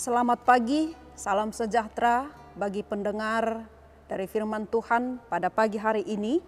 Selamat pagi, salam sejahtera bagi pendengar dari firman Tuhan pada pagi hari ini.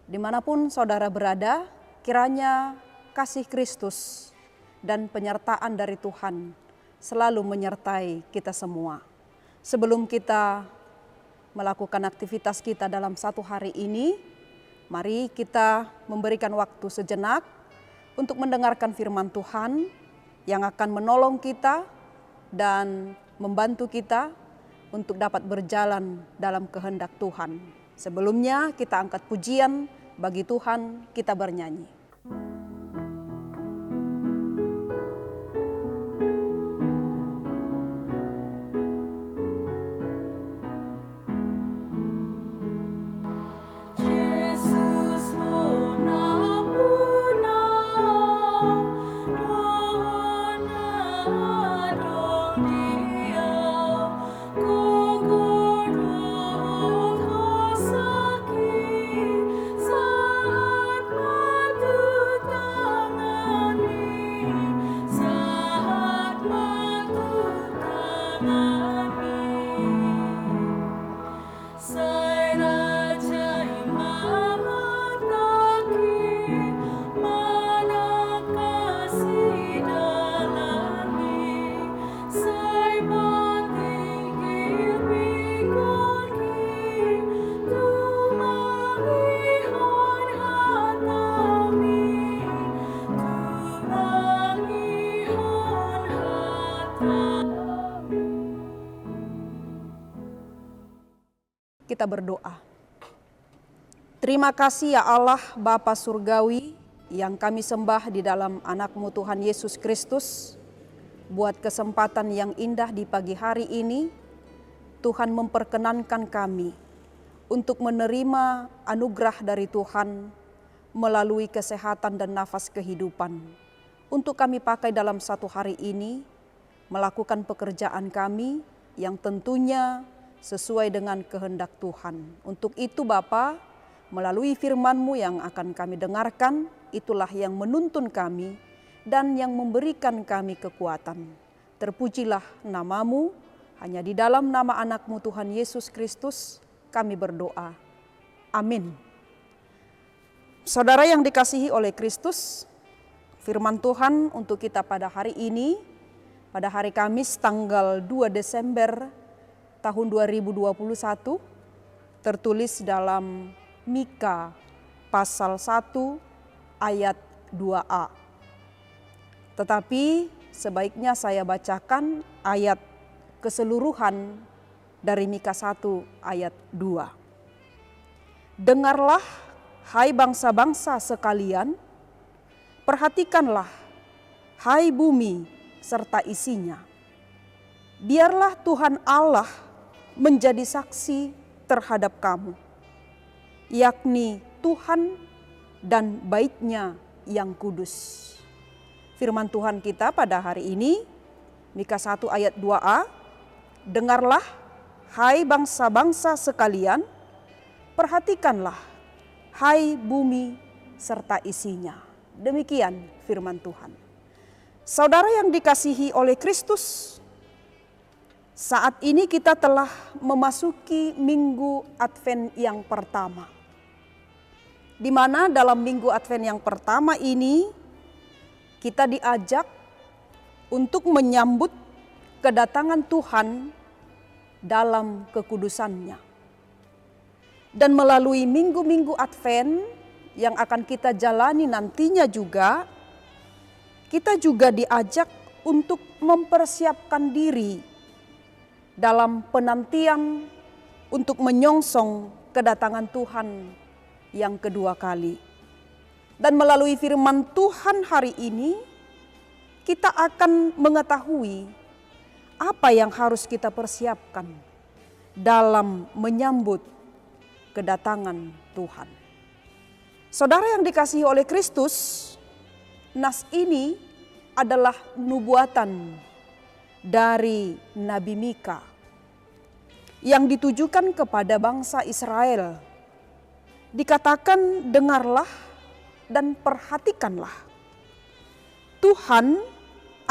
Dimanapun saudara berada, kiranya kasih Kristus dan penyertaan dari Tuhan selalu menyertai kita semua. Sebelum kita melakukan aktivitas kita dalam satu hari ini, mari kita memberikan waktu sejenak untuk mendengarkan firman Tuhan yang akan menolong kita dan membantu kita untuk dapat berjalan dalam kehendak Tuhan. Sebelumnya kita angkat pujian bagi Tuhan, kita bernyanyi. Kita berdoa. Terima kasih ya Allah Bapa Surgawi yang kami sembah di dalam anak-Mu Tuhan Yesus Kristus. Buat kesempatan yang indah di pagi hari ini, Tuhan memperkenankan kami untuk menerima anugerah dari Tuhan melalui kesehatan dan nafas kehidupan. Untuk kami pakai dalam satu hari ini, melakukan pekerjaan kami yang tentunya sesuai dengan kehendak Tuhan. Untuk itu Bapa, melalui firman-Mu yang akan kami dengarkan, itulah yang menuntun kami dan yang memberikan kami kekuatan. Terpujilah nama-Mu, hanya di dalam nama anak-Mu Tuhan Yesus Kristus kami berdoa. Amin. Saudara yang dikasihi oleh Kristus, firman Tuhan untuk kita pada hari ini, pada hari Kamis tanggal 2 Desember tahun 2021, tertulis dalam Mika pasal 1 ayat 2a. Tetapi sebaiknya saya bacakan ayat keseluruhan dari Mika 1 ayat 2. Dengarlah hai bangsa-bangsa sekalian, perhatikanlah hai bumi serta isinya. Biarlah Tuhan Allah menjadi saksi terhadap kamu, yakni Tuhan dan Bait-Nya yang kudus. Firman Tuhan kita pada hari ini, Mika 1 ayat 2a, dengarlah hai bangsa-bangsa sekalian, perhatikanlah hai bumi serta isinya. Demikian firman Tuhan. Saudara yang dikasihi oleh Kristus, saat ini kita telah memasuki minggu Advent yang pertama. Di mana dalam minggu Advent yang pertama ini kita diajak untuk menyambut kedatangan Tuhan dalam kekudusannya. Dan melalui minggu-minggu Advent yang akan kita jalani nantinya juga, kita juga diajak untuk mempersiapkan diri dalam penantian untuk menyongsong kedatangan Tuhan yang kedua kali. Dan melalui firman Tuhan hari ini, kita akan mengetahui apa yang harus kita persiapkan dalam menyambut kedatangan Tuhan. Saudara yang dikasihi oleh Kristus, nas ini adalah nubuatan dari Nabi Mika yang ditujukan kepada bangsa Israel. Dikatakan, dengarlah dan perhatikanlah. Tuhan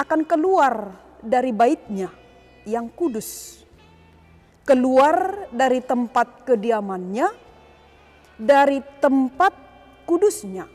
akan keluar dari Bait-Nya yang kudus, keluar dari tempat kediamannya, dari tempat kudusnya,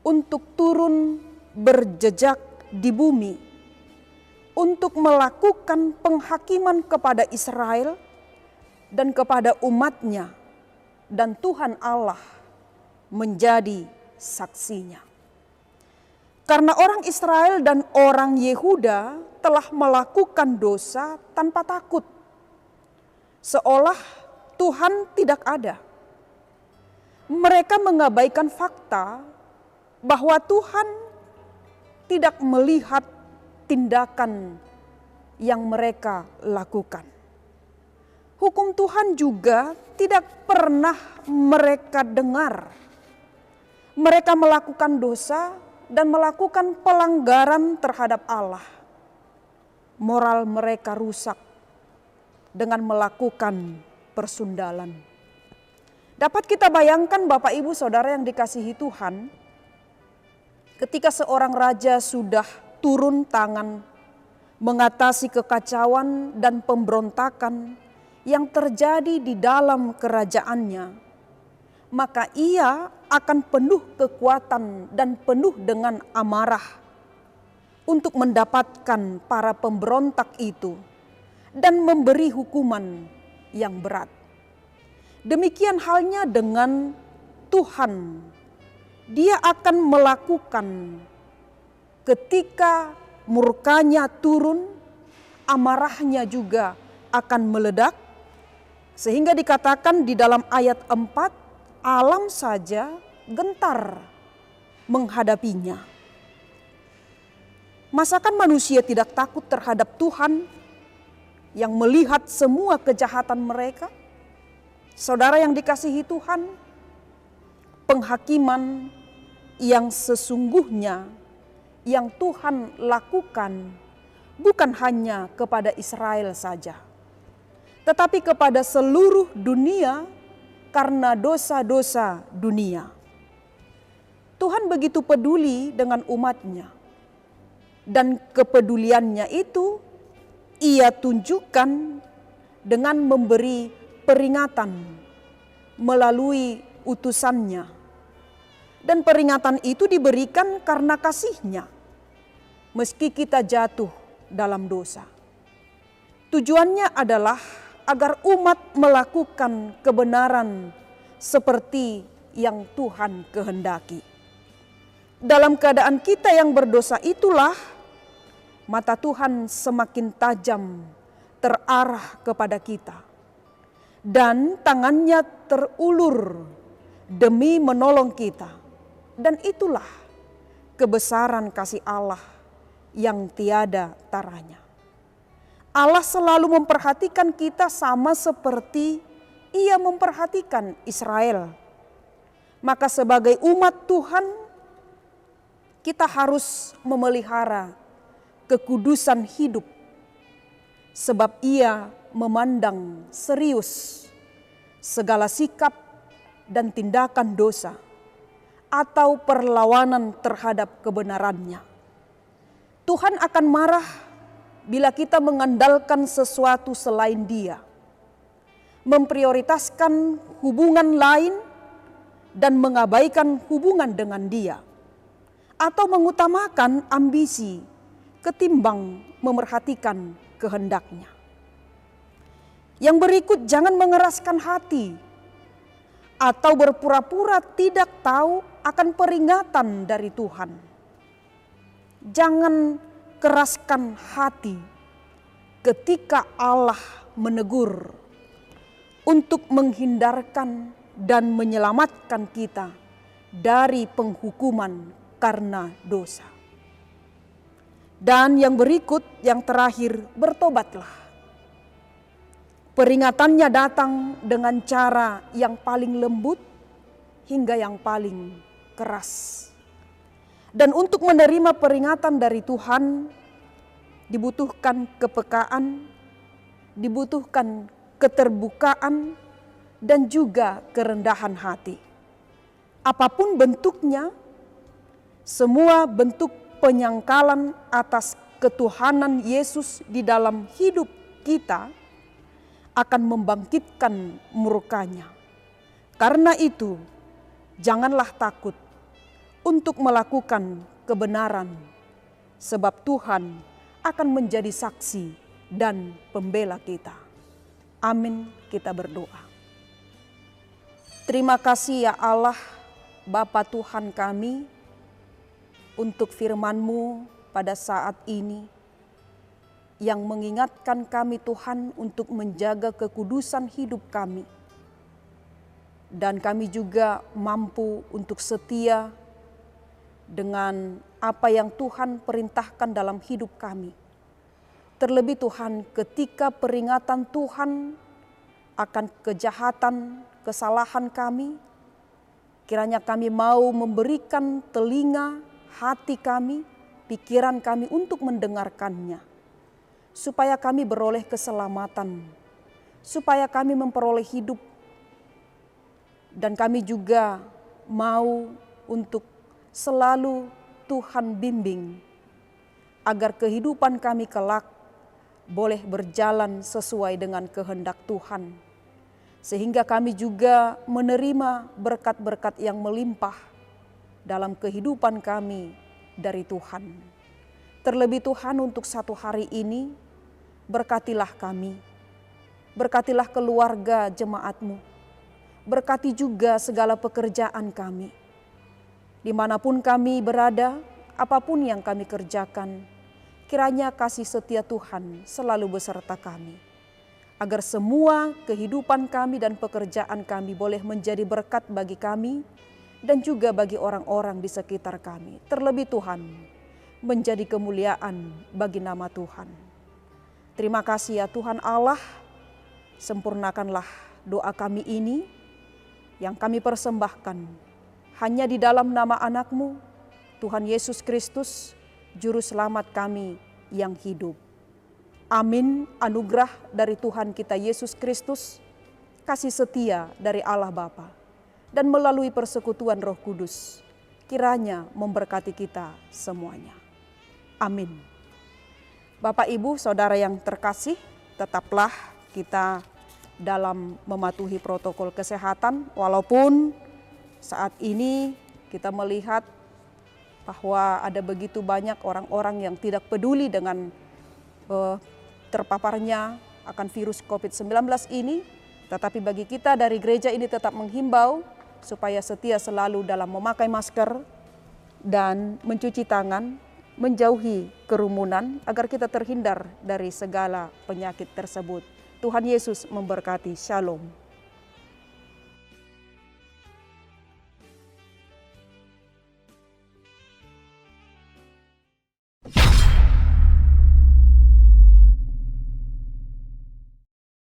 untuk turun berjejak di bumi, untuk melakukan penghakiman kepada Israel dan kepada umatnya, dan Tuhan Allah menjadi saksinya. Karena orang Israel dan orang Yehuda telah melakukan dosa tanpa takut, seolah Tuhan tidak ada. Mereka mengabaikan fakta bahwa Tuhan tidak melihat tindakan yang mereka lakukan. Hukum Tuhan juga tidak pernah mereka dengar. Mereka melakukan dosa dan melakukan pelanggaran terhadap Allah. Moral mereka rusak dengan melakukan persundalan. Dapat kita bayangkan Bapak Ibu Saudara yang dikasihi Tuhan, ketika seorang raja sudah turun tangan mengatasi kekacauan dan pemberontakan yang terjadi di dalam kerajaannya, maka ia akan penuh kekuatan dan penuh dengan amarah untuk mendapatkan para pemberontak itu dan memberi hukuman yang berat. Demikian halnya dengan Tuhan. Dia akan melakukan ketika murkanya turun, amarahnya juga akan meledak, sehingga dikatakan di dalam ayat 4, alam saja gentar menghadapinya. Masakan manusia tidak takut terhadap Tuhan yang melihat semua kejahatan mereka? Saudara yang dikasihi Tuhan, penghakiman yang sesungguhnya yang Tuhan lakukan bukan hanya kepada Israel saja, tetapi kepada seluruh dunia karena dosa-dosa dunia. Tuhan begitu peduli dengan umatnya, dan kepeduliannya itu ia tunjukkan dengan memberi peringatan melalui utusannya. Dan peringatan itu diberikan karena kasih-Nya, meski kita jatuh dalam dosa. Tujuannya adalah agar umat melakukan kebenaran seperti yang Tuhan kehendaki. Dalam keadaan kita yang berdosa itulah mata Tuhan semakin tajam terarah kepada kita, dan tangannya terulur demi menolong kita. Dan itulah kebesaran kasih Allah yang tiada taranya. Allah selalu memperhatikan kita sama seperti Ia memperhatikan Israel. Maka sebagai umat Tuhan, kita harus memelihara kekudusan hidup, sebab Ia memandang serius segala sikap dan tindakan dosa atau perlawanan terhadap kebenarannya. Tuhan akan marah bila kita mengandalkan sesuatu selain Dia, memprioritaskan hubungan lain dan mengabaikan hubungan dengan Dia, atau mengutamakan ambisi ketimbang memerhatikan kehendak-Nya. Yang berikut, jangan mengeraskan hati atau berpura-pura tidak tahu akan peringatan dari Tuhan. Jangan keraskan hati ketika Allah menegur untuk menghindarkan dan menyelamatkan kita dari penghukuman karena dosa. Dan yang berikut, yang terakhir, bertobatlah. Peringatannya datang dengan cara yang paling lembut hingga yang paling keras. Dan untuk menerima peringatan dari Tuhan dibutuhkan kepekaan, dibutuhkan keterbukaan, dan juga kerendahan hati. Apapun bentuknya, semua bentuk penyangkalan atas ketuhanan Yesus di dalam hidup kita akan membangkitkan murka-Nya. Karena itu, janganlah takut untuk melakukan kebenaran, sebab Tuhan akan menjadi saksi dan pembela kita. Amin, kita berdoa. Terima kasih ya Allah, Bapa Tuhan kami, untuk firman-Mu pada saat ini yang mengingatkan kami Tuhan untuk menjaga kekudusan hidup kami. Dan kami juga mampu untuk setia dengan apa yang Tuhan perintahkan dalam hidup kami. Terlebih Tuhan, ketika peringatan Tuhan akan kejahatan, kesalahan kami, kiranya kami mau memberikan telinga, hati kami, pikiran kami untuk mendengarkannya. Supaya kami beroleh keselamatan, supaya kami memperoleh hidup. Dan kami juga mau untuk selalu Tuhan bimbing, agar kehidupan kami kelak boleh berjalan sesuai dengan kehendak Tuhan. Sehingga kami juga menerima berkat-berkat yang melimpah dalam kehidupan kami dari Tuhan. Terlebih Tuhan, untuk satu hari ini, berkatilah kami, berkatilah keluarga jemaat-Mu, berkati juga segala pekerjaan kami. Dimanapun kami berada, apapun yang kami kerjakan, kiranya kasih setia Tuhan selalu beserta kami, agar semua kehidupan kami dan pekerjaan kami boleh menjadi berkat bagi kami dan juga bagi orang-orang di sekitar kami. Terlebih Tuhan, menjadi kemuliaan bagi nama Tuhan. Terima kasih ya Tuhan Allah, sempurnakanlah doa kami ini yang kami persembahkan hanya di dalam nama anak-Mu, Tuhan Yesus Kristus, Juru Selamat kami yang hidup. Amin. Anugerah dari Tuhan kita Yesus Kristus, kasih setia dari Allah Bapa, dan melalui persekutuan Roh Kudus, kiranya memberkati kita semuanya. Amin. Bapak, Ibu, Saudara yang terkasih, tetaplah kita dalam mematuhi protokol kesehatan, walaupun saat ini kita melihat bahwa ada begitu banyak orang-orang yang tidak peduli dengan terpaparnya akan virus COVID-19 ini. Tetapi bagi kita dari gereja ini tetap menghimbau supaya setia selalu dalam memakai masker dan mencuci tangan, menjauhi kerumunan agar kita terhindar dari segala penyakit tersebut. Tuhan Yesus memberkati. Shalom.